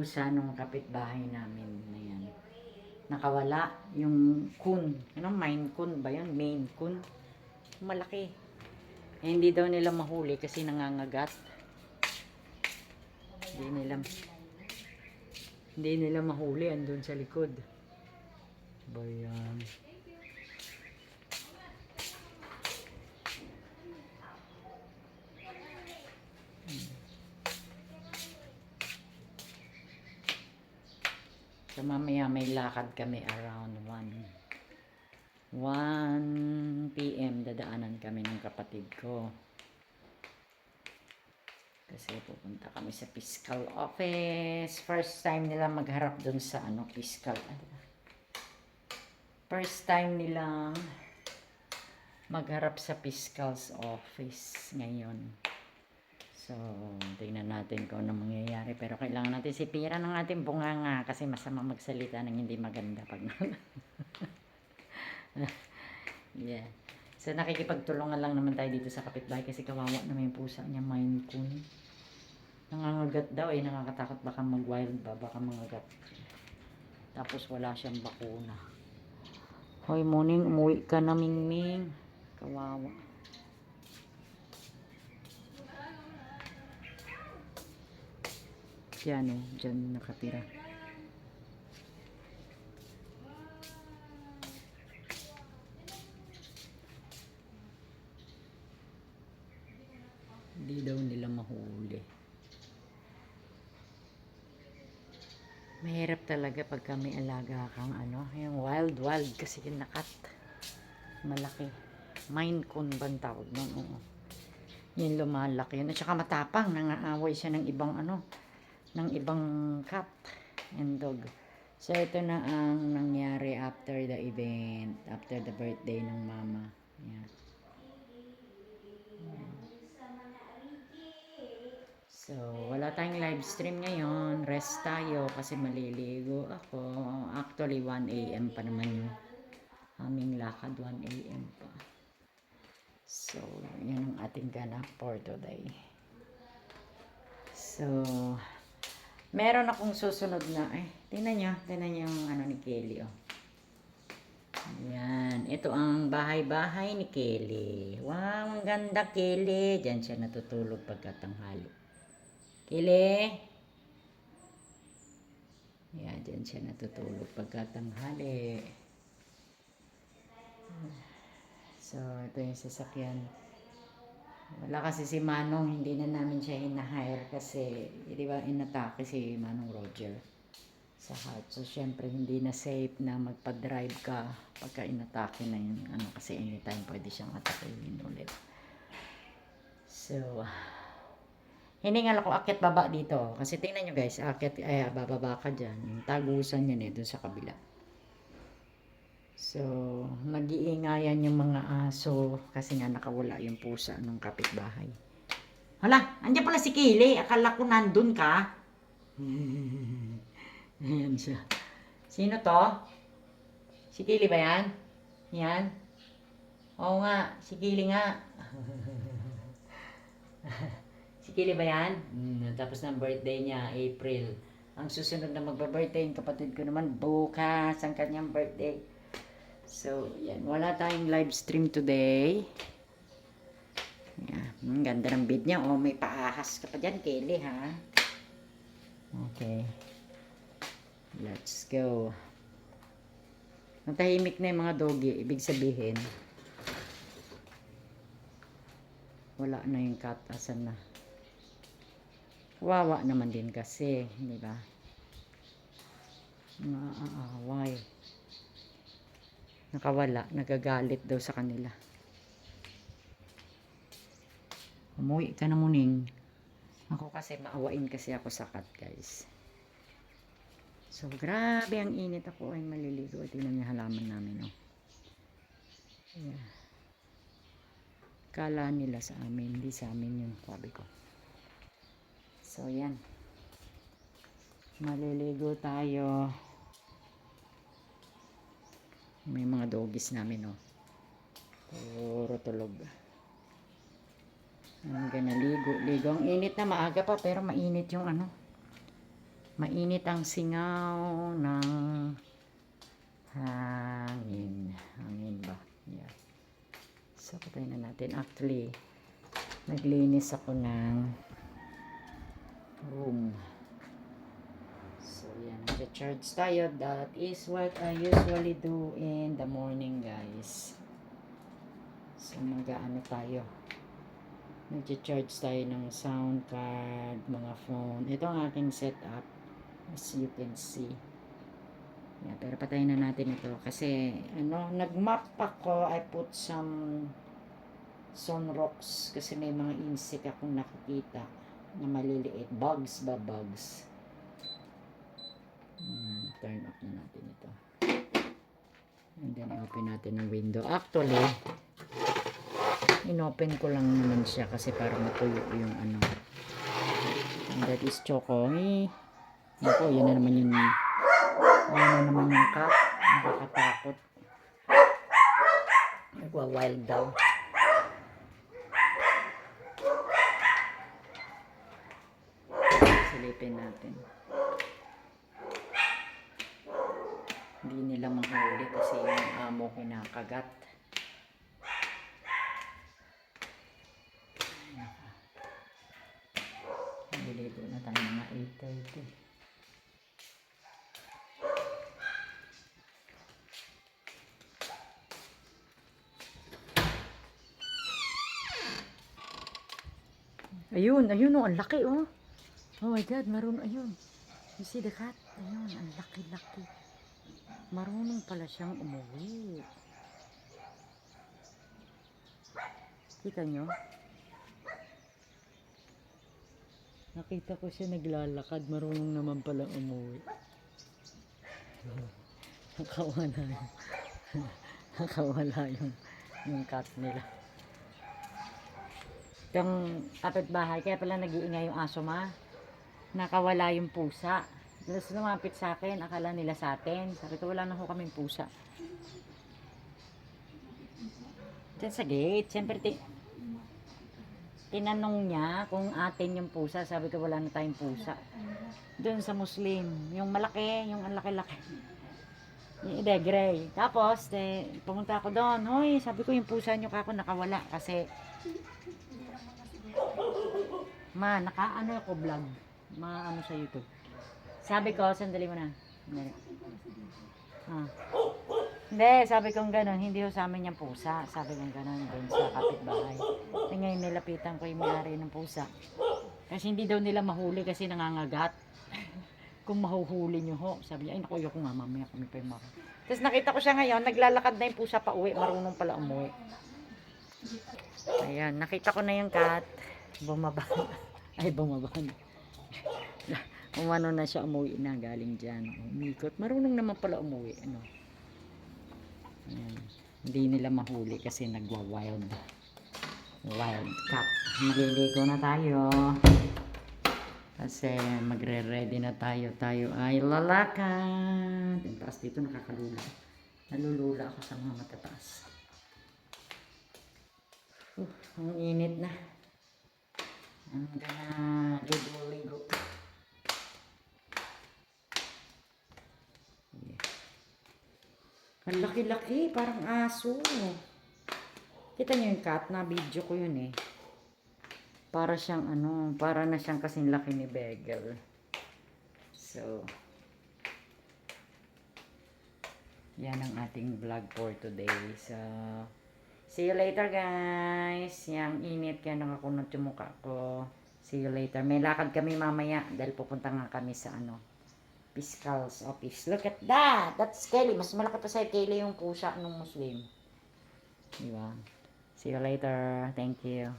pusa nung kapitbahay namin na yan. Nakawala yung kun. Ano, Maine Coon ba yun? Maine Coon. Malaki. Eh, hindi daw nila mahuli kasi nangangagat. Hindi nila mahuli. Andun sa likod. Bayan. So, mamaya may lakad kami around 1 p.m. Dadaanan kami ng kapatid ko. Kasi pupunta kami sa fiscal office. First time nila magharap dun sa fiscal. First time nilang magharap sa fiscal's office ngayon. So, tingnan natin kung ano mangyayari. Pero kailangan natin sipiran ng ating bunganga kasi masama magsalita ng hindi maganda pag yeah. So, nakikipagtulungan lang naman tayo dito sa kapitbahay kasi kawawa naman yung pusa niya, Maine Coon. Nangangagat daw eh, nakakatakot baka mag-wild ba, baka mangagat. Tapos wala siyang bakuna. Hoy, morning, umuwi ka na, Mingming. Kawawa. Yan o, dyan nakatira. Hindi daw nila mahuli. Mahirap talaga pag kami alaga kang yung wild kasi yung nakat. Malaki. Maine Coon bang tawag nun? Oo. Yung lumalaki yun. At saka matapang, nangaaway siya ng ibang ng ibang cat and dog. So, ito na ang nangyari after the event, after the birthday ng mama. Yan. So, wala tayong live stream ngayon. Rest tayo kasi maliligo ako. Actually, 1 a.m. pa naman yung aming lakad. 1 a.m. pa. So, yan ang ating ganap for today. So, meron akong susunod na, tingnan nyo yung ni Kelly, oh. Yan, ito ang bahay-bahay ni Kelly. Wow, ang ganda, Kelly. Diyan siya natutulog pagkatanghali. Kelly. Yan, diyan siya natutulog pagkatanghali. So, ito yung sasakyan. Wala kasi si Manong, hindi na namin siya hina-hire kasi, di ba, inatake si Manong Roger sa heart. So, syempre, hindi na safe na magpa-drive ka pagka inatake na yun. Kasi anytime pwede siyang atakein ulit. So, hiningal ako akyat baba dito. Kasi tingnan nyo guys, akyat, bababa ka dyan. Yung tagusan yun dun sa kabila. So, nag-iingayan yung mga aso kasi nga nakawala yung pusa ng kapitbahay. Hala, andyan pala si Kaylee. Akala ko nandun ka. Ayan siya. Sino to? Si Kaylee ba yan? Yan? Oo nga, si Kaylee nga. Si Kaylee ba yan? Tapos ng birthday niya, April. Ang susunod na magba-birthday, yung kapatid ko naman, bukas ang kanyang birthday. So, yan. Wala tayong live stream today. Yan. Ganda ng bid niya. Oh, may paahas ka pa dyan, Kelly, ha? Okay. Let's go. Natahimik na yung mga doggy. Ibig sabihin, wala na yung cat. Asan na? Wawa naman din kasi. Di ba? Why? Nakawala, nagagalit daw sa kanila. Umuwi ka na, muning. Ako kasi maawain kasi ako sa cat, guys. So, grabe ang init. Ako ay maliligo. Tingnan niyo halaman namin, oh. Yeah. Kala nila sa amin, hindi sa amin yung sabi ko. So, yan. Maliligo tayo. May mga doggies namin, oh. Puro tulog. Ang gana ligo. Ang init na, maaga pa pero mainit yung Mainit ang singaw ng hangin. Hangin ba? Yeah. So, patayin na natin. Actually, naglinis ako ng room. So, yan. Nag-charge tayo. That is what I usually do in the morning, guys. So, mag-ano tayo. Nag-charge tayo ng sound card, mga phone. Ito ang aking setup. As you can see. Yeah, pero patayin na natin ito. Kasi, nag-map ako. I put some sunrocks. Kasi may mga insect akong nakikita na maliliit. Bugs ba? Bugs. Turn off na natin ito. And then, open natin ang window. Actually, inopen ko lang naman siya kasi para matuyo yung ano. And that is Choco. Ako, yan na naman yung cat. Nakakatakot. Nagwa-wild daw. Silipin natin. Hindi nila mahuli kasi yung amo kinakagat. Naliligo na tayo mga 8:30. Ayun, oh, ang laki oh. Oh my God, ayun. You see the cat? Ayun, ang laki-laki. Marunong pala siyang umuwi. Kita nyo? Nakita ko siya naglalakad. Marunong naman pala umuwi. Nakawala yung cat nila. Yung kapitbahay, kaya pala nag-iingay yung aso ma. Nakawala yung pusa. Tapos lumapit sa akin, akala nila sa atin. Sabi ko, wala na ho kaming pusa. Diyan sa gate, siyempre tinanong niya kung atin yung pusa. Sabi ko, wala na tayong pusa. Doon sa Muslim, yung malaki, yung ang laki-laki. Hindi, gray. Tapos, pumunta ako doon. Hoy, sabi ko, yung pusa nyo kako nakawala. Kasi, naka-ano ako vlog. Ano sa YouTube. Sabi ko, sandali mo na. Hindi, sabi kong gano'n, hindi ho sa amin yung pusa. Sabi kong gano'n, doon sa kapitbahay. At ngayon, nilapitan ko yung may-ari ng pusa. Kasi hindi daw nila mahuli kasi nangangagat. Kung mahuhuli nyo ho. Sabi niya, ay naku, ko nga, mamaya kami pa yung maka. Tapos nakita ko siya ngayon, naglalakad na yung pusa pa uwi. Marunong pala umuwi. Ayan, nakita ko na yung cat. Bumaba. Ay, bumaba na. Umano na siya, umuwi na galing dyan. Umikot. Marunong naman pala umuwi. Ayan. Hindi nila mahuli kasi nagwa-wild cat. Maliligo na tayo. Kasi magre-ready na tayo. Tayo ay lalakad. Yung taas dito nakakalula. Nalulula ako sa mga matataas. Ang init na. I'm gonna ligo. Ang laki-laki, parang aso. Kita nyo yung cat, na video ko yun eh. Para siyang para na siyang kasing laki ni Bagel. So, yan ang ating vlog for today. So, see you later guys. Yang init kaya nakakunot yung mukha ko. See you later. May lakad kami mamaya dahil pupunta nga kami sa fiscal's office. Look at that! That's Kelly. Mas malaki pa sa Kelly yung pusa ng Muslim. Diba? See you later. Thank you.